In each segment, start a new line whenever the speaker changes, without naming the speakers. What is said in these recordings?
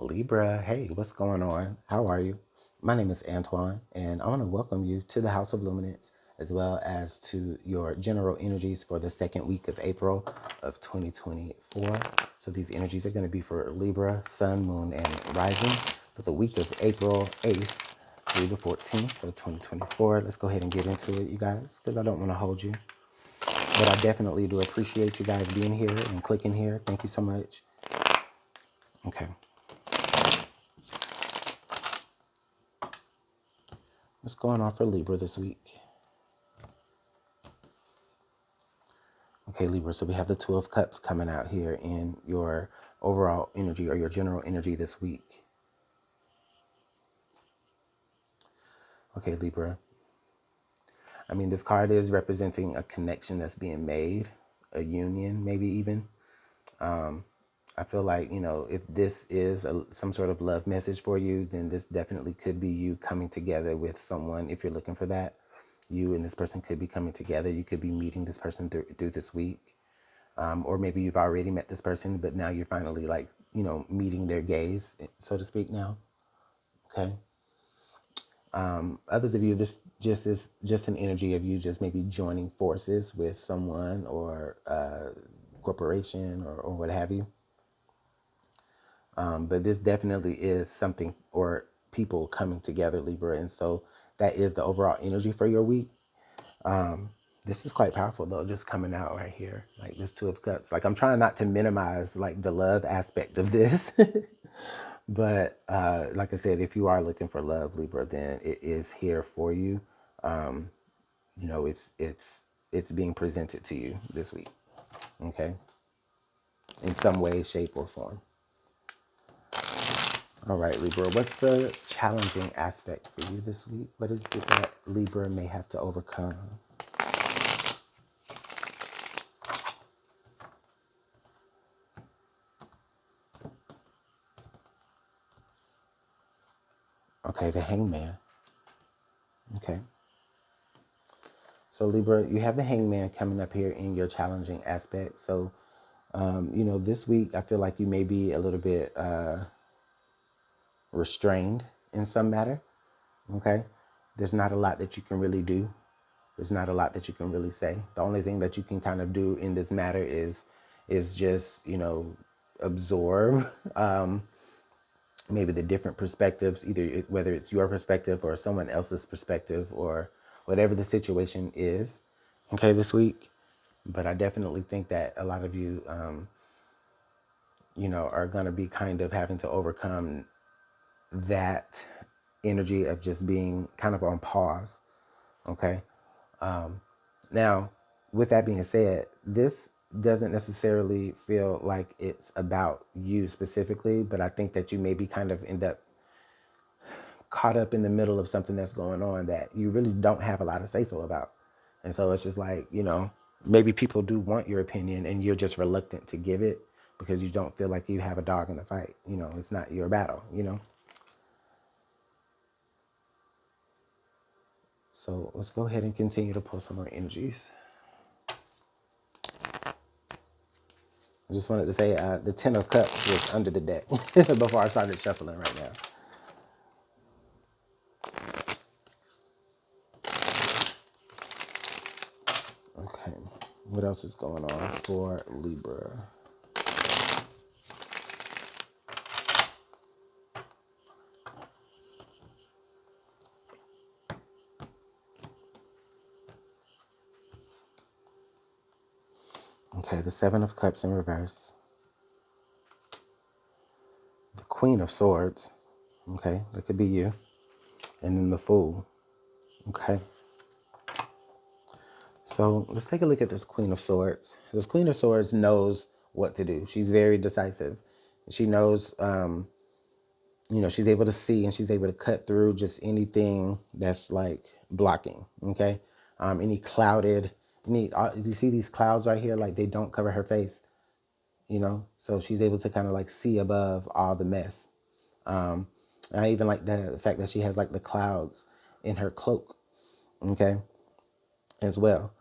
Libra, hey, what's going on? How are you? My name is Antoine, and I want to welcome you to the House of Luminance, as well as to your general energies for the second week of April of 2024. So these energies are going to be for Libra, Sun, Moon, and Rising for the week of April 8th through the 14th of 2024. Let's go ahead and get into it, you guys, because I don't want to hold you. But I definitely do appreciate you guys being here and clicking here. Thank you so much. Okay. What's going on for Libra this week? Okay, Libra, so we have the Two of Cups coming out here in your overall energy or your general energy this week. Okay, Libra. I mean, this card is representing a connection that's being made, a union, maybe even. I feel like, if this is some sort of love message for you, then this definitely could be you coming together with someone. If you're looking for that, you and this person could be coming together. You could be meeting this person through this week. Or maybe you've already met this person, but now you're finally meeting their gaze, so to speak now. Okay. Others of you, this just is just an energy of you just maybe joining forces with someone or a corporation or what have you. But this definitely is something or people coming together, Libra. And so that is the overall energy for your week. This is quite powerful though, just coming out right here, like this Two of Cups. Like I'm trying not to minimize like the love aspect of this, but like I said, if you are looking for love, Libra, then it is here for you. Um, it's being presented to you this week, okay, in some way, shape, or form. All right, Libra, what's the challenging aspect for you this week? What is it that Libra may have to overcome? Okay, the Hangman. Okay. So Libra, you have the Hangman coming up here in your challenging aspect. So, this week I feel like you may be a little bit restrained in some matter. Okay. There's not a lot that you can really do. There's not a lot that you can really say. The only thing that you can kind of do in this matter is just, absorb maybe the different perspectives, either whether it's your perspective or someone else's perspective or whatever the situation is, okay, this week. But I definitely think that a lot of you, are going to be kind of having to overcome that energy of just being kind of on pause, okay? Now, with that being said, this doesn't necessarily feel like it's about you specifically, but I think that you maybe kind of end up caught up in the middle of something that's going on that you really don't have a lot of say so about. And so it's just like, maybe people do want your opinion and you're just reluctant to give it because you don't feel like you have a dog in the fight. It's not your battle. So let's go ahead and continue to pull some more energies. I just wanted to say the Ten of Cups was under the deck before I started shuffling right now. Okay, what else is going on for Libra? Okay, the Seven of Cups in reverse. The Queen of Swords. Okay, that could be you. And then the Fool. Okay. So let's take a look at this Queen of Swords. This Queen of Swords knows what to do. She's very decisive. She knows, she's able to see and she's able to cut through just anything that's like blocking. Okay. You see these clouds right here? Like they don't cover her face, so she's able to kind of like see above all the mess. And I even like the fact that she has like the clouds in her cloak. Okay. As well.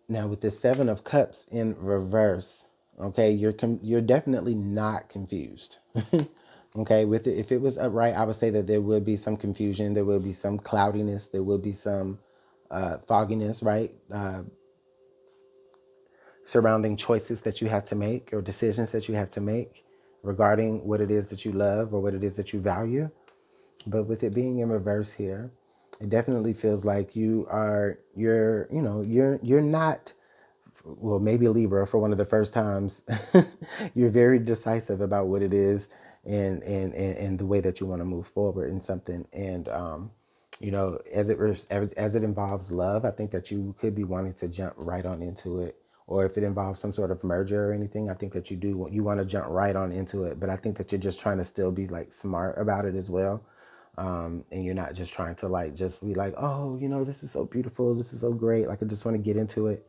Now with the Seven of Cups in reverse, Okay, you're definitely not confused. Okay, with it, if it was upright, I would say that there would be some confusion, there will be some cloudiness, there will be some fogginess, right? Surrounding choices that you have to make or decisions that you have to make regarding what it is that you love or what it is that you value. But with it being in reverse here, it definitely feels like you're not, well, maybe Libra for one of the first times, you're very decisive about what it is and the way that you want to move forward in something. And, as it involves love, I think that you could be wanting to jump right on into it. Or if it involves some sort of merger or anything, I think that you want to jump right on into it. But I think that you're just trying to still be like smart about it as well. And you're not just trying to like just be like, oh, this is so beautiful, this is so great, like I just want to get into it.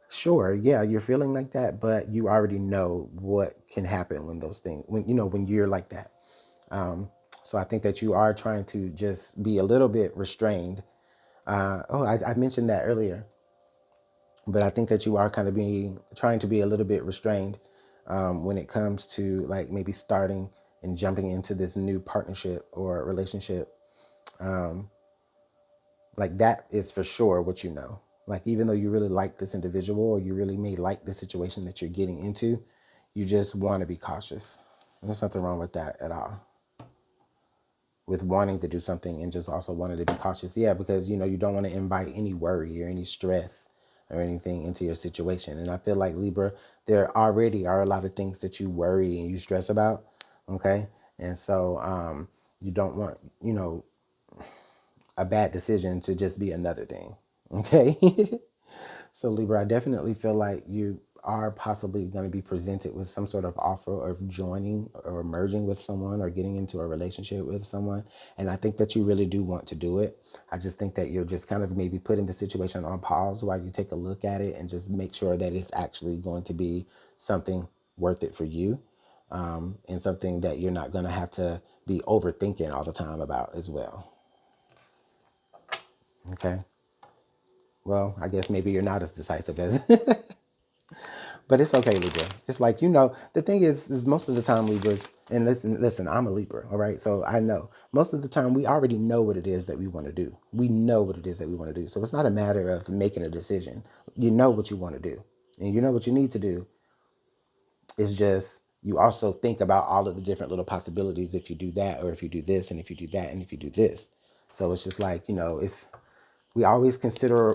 Sure, yeah, you're feeling like that, but you already know what can happen when those things, when you're like that. Um, so I think that you are trying to just be a little bit restrained. I mentioned that earlier, but I think that you are kind of trying to be a little bit restrained when it comes to like maybe starting and jumping into this new partnership or relationship. Um, Like that is for sure what you know. Like even though you really like this individual or you really may like the situation that you're getting into, you just want to be cautious. There's nothing wrong with that at all. With wanting to do something and just also wanting to be cautious. Yeah, because you don't want to invite any worry or any stress or anything into your situation. And I feel like Libra, there already are a lot of things that you worry and you stress about. Okay. And so you don't want, a bad decision to just be another thing. Okay. So Libra, I definitely feel like you are possibly going to be presented with some sort of offer of joining or merging with someone or getting into a relationship with someone. And I think that you really do want to do it. I just think that you're just kind of maybe putting the situation on pause while you take a look at it and just make sure that it's actually going to be something worth it for you. And something that you're not going to have to be overthinking all the time about as well. Okay. Well, I guess maybe you're not as decisive as, but it's okay, Libra. It's like, the thing is most of the time Libras, and listen, I'm a Libra, all right? So I know most of the time we already know what it is that we want to do. We know what it is that we want to do. So it's not a matter of making a decision. You know what you want to do. And you know what you need to do. It's just, you also think about all of the different little possibilities if you do that, or if you do this, and if you do that, and if you do this. So it's just like, we always consider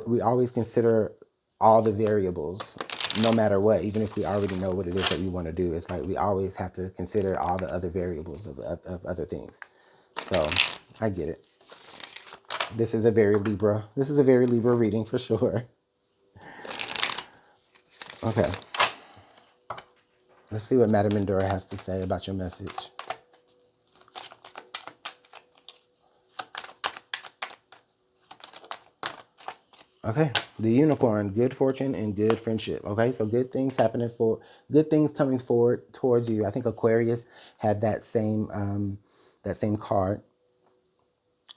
all the variables no matter what, even if we already know what it is that we want to do. It's like we always have to consider all the other variables of other things. So I get it. This is a very Libra reading for sure. Okay, let's see what Madame Endora has to say about your message. Okay, the unicorn, good fortune and good friendship. Okay, so good things coming forward towards you. I think Aquarius had that same card.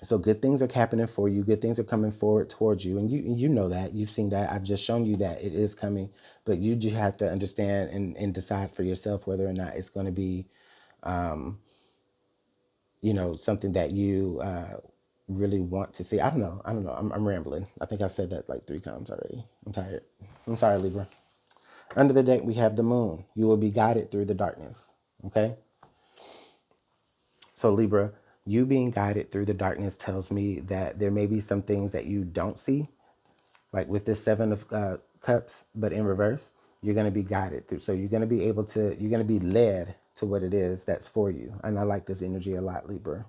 So good things are happening for you. Good things are coming forward towards you, and you know that, you've seen that. I've just shown you that it is coming, but you just have to understand and decide for yourself whether or not it's going to be, something that you really want to see. I don't know. I'm rambling. I think I've said that like 3 times already. I'm tired. I'm sorry, Libra. Under the deck, we have the moon. You will be guided through the darkness. Okay. So Libra, you being guided through the darkness tells me that there may be some things that you don't see, like with this Seven of Cups, but in reverse. You're going to be guided through. So you're going to be you're going to be led to what it is that's for you. And I like this energy a lot, Libra.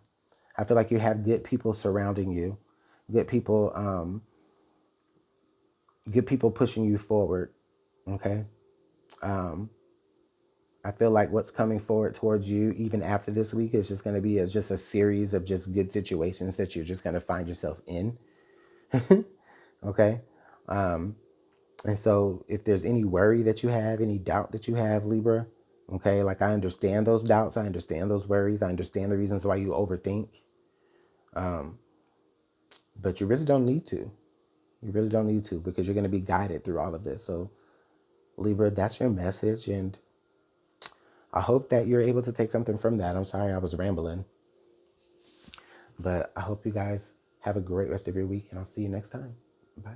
I feel like you have good people surrounding you, good people, pushing you forward. Okay. I feel like what's coming forward towards you, even after this week, is just going to be just a series of just good situations that you're just going to find yourself in. Okay. And so if there's any worry that you have, any doubt that you have, Libra, okay, like I understand those doubts. I understand those worries. I understand the reasons why you overthink. But you really don't need to. You really don't need to, because you're going to be guided through all of this. So Libra, that's your message. And I hope that you're able to take something from that. I'm sorry I was rambling. But I hope you guys have a great rest of your week, and I'll see you next time. Bye.